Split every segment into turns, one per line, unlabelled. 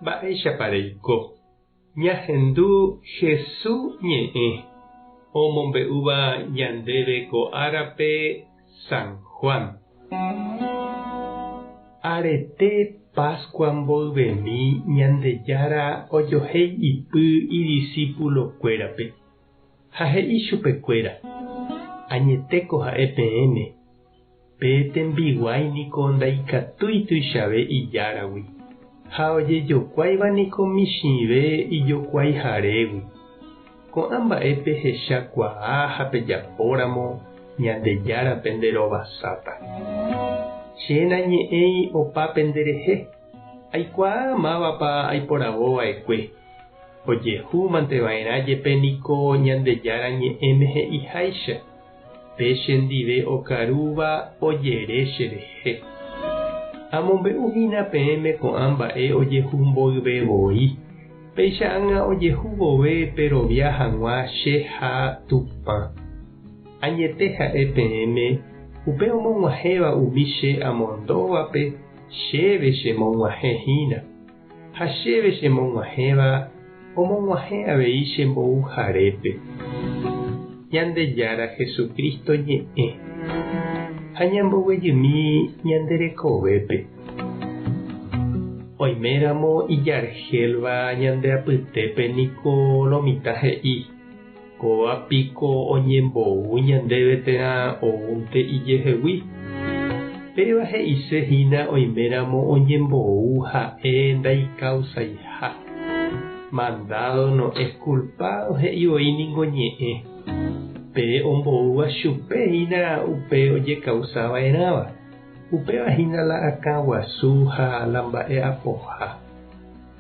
Mba'éichapareiko. Ñahendu Jesús ñe'ẽ omombe'úva ñandéve ko árape San Juan. Arete Pascua mboyvemi Ñandejára ojohéi ipy idiscípulokuérape. Ha he'i chupekuéra: añetéko ha'e peẽme. Pe tembiguáiniko ndaikatúi tuichave ijáragui. Ha ojejokuáivaniko michĩve ijokuaaihárégui. Ko'ã mba'épe hechakuaa ha pejapóramo Ñandejárape nderovasáta. Chéna ñe'ẽi opápe nderehe. Aikuaa mávapa aiporavova'ekue. Ojehúmanteva'erã jepeniko Ñandejára ñe'ẽme he'iháicha. Péicha ndive okarúva ojere cherehe. Amombe'uhína peẽme ko'ã mba'e ojehumboyvevoi. Péicha ág̃a ojehu vove perovia hag̃ua che ha Tupã. Añete ha'e peẽme upe omog̃uahẽva umi che amondóvape chéve chemog̃uahẽhína. Ha chéve chemog̃uahẽva omog̃uahẽ avei chembouharépe. Ñandejára Jesucristo ñe'ẽ. Ha ñamboguejymi ñanderekovépe. Oiméramo ijarhélva ñandeapytépe niko lomita he'i. Kóvapiko oñembou ñandéve térã oúnte ijehegui. Péva he'isehína oiméramo oñembou ha'e ndaikausa'iha. Mandado no es culpado he'ivoi ñe'ẽ. Pe omboúva chupehína upe ojekausava'erãva. Upevahína la akã guasu ha la mba'e apoha.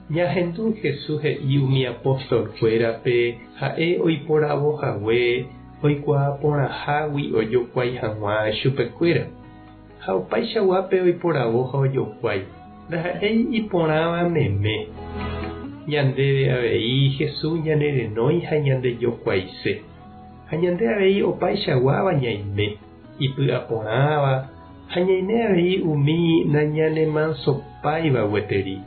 Ñahendu Jesús he'i umi apóstolkuérape ha'e oiporavohague oikuaa porãhágui ojokuái hag̃ua chupekuéra. Ha opaichaguápe oiporavoha ojokuái. Ndaha'éi iporãva meme. Ñandéve avei Jesús ñanerenói ha ñandejokuaise. Ha ñande avei opaichaguáva ñaime ipy'aporãva. Ha ñaime avei umi nañanemansopáiva gueteri.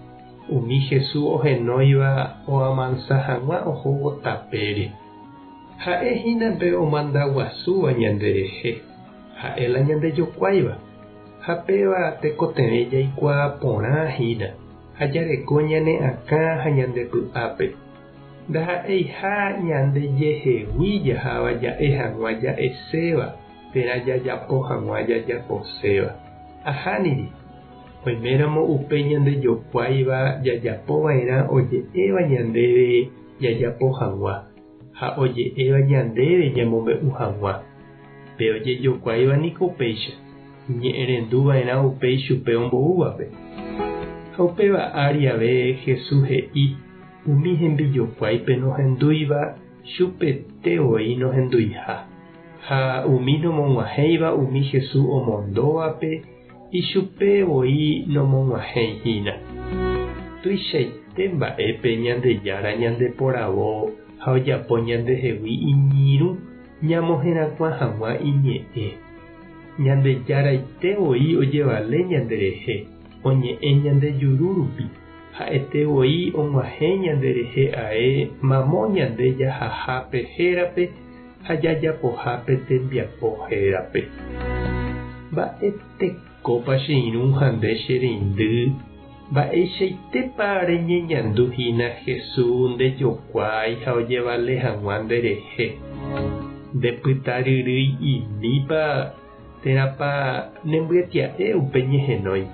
Umi Jesús ohenóiva oamansa hag̃ua ohóvo tapére. Ha'ehína pe omandaguasúva ñanderehe. Ha'éla ñandejokuáiva. Ha péva tekotevẽ jaikuaa porãhína. Ha jareko ñane akã ha ñandepy'ápe. Ndaha'éiha ñandejehegui jaháva ja'e hag̃ua ja'eséva térã jajapo hag̃ua jajaposéva. Ahániri. Oiméramo upe ñandejokuáiva jajapova'erã oje'éva ñandéve jajapo hag̃ua. Ha oje'éva ñandéve ñamombe'u hag̃ua. Pe ojejokuáiva niko upéicha. Ñe'ẽrenduva'erã upéi chupe omboúvape. Ha upéva ári ave Jesús he'i umi hembijokuáipe nohendúiva chupetevoi nohenduiha. Ha umi nomog̃uahẽiva umi Jesús omondóvape ichupevoi nomog̃uahẽihína. Tuichaite mba'épe Ñandejára ñandeporavo ha ojapo ñandehegui iñirũ ñamohẽrakua hag̃ua iñe'ẽ. Ñandejáraitevoi ojevale ñanderehe, oñe'ẽ ñandejuru rupi. Ha'etevoi og̃uahẽ ñanderehe ae mamo ñande jahahápe hérape ha jajapohápe tembiapo hérape. Mba'etekópa che irũ ha nde che reindy. Mba'eichaitépa reñeñanduhína Jesús ndejokuái ha ojevale hag̃ua nderehe. Ndepytaryrýi inípa térãpa nembyatia'e upe ñehenói.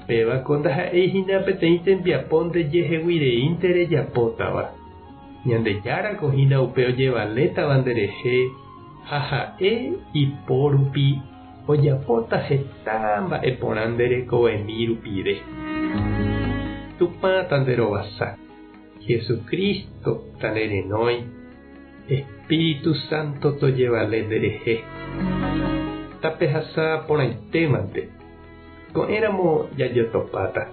Pévako ndaha'éihína peteĩ tembiapo ndejeheguireínte rejapótava. Ñandejárako hína upe ojevalétava nderehe ha ha'e ipórupi ojapóta heta mba'e porã nderekovẽmi rupire. Tupã tanderovasa. Jesucristo tanderenói. Espíritu Santo tojevale nderehe. Tapehasa porãitémante. Ko'ẽramo jajotopáta.